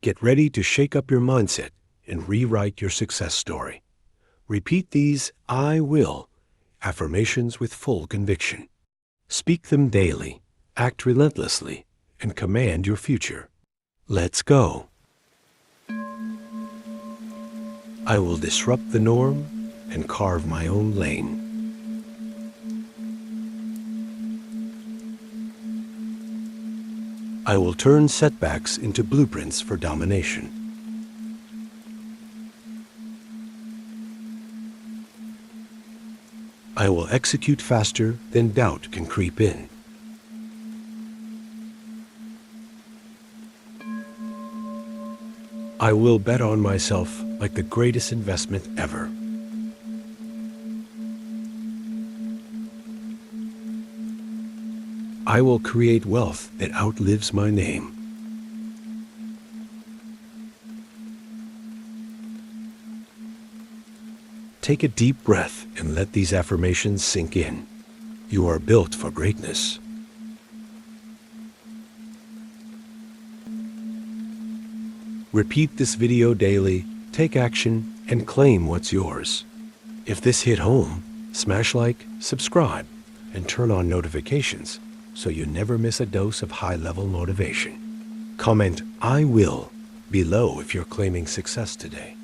Get ready to shake up your mindset and rewrite your success story. Repeat these I will affirmations with full conviction. Speak them daily, act relentlessly, and command your future. Let's go. I will disrupt the norm and carve my own lane. I will turn setbacks into blueprints for domination. I will execute faster than doubt can creep in. I will bet on myself like the greatest investment ever. I will create wealth that outlives my name. Take a deep breath and let these affirmations sink in. You are built for greatness. Repeat this video daily, take action, and claim what's yours. If this hit home, smash like, subscribe, and turn on notifications so you never miss a dose of high-level motivation. Comment I will below if you're claiming success today.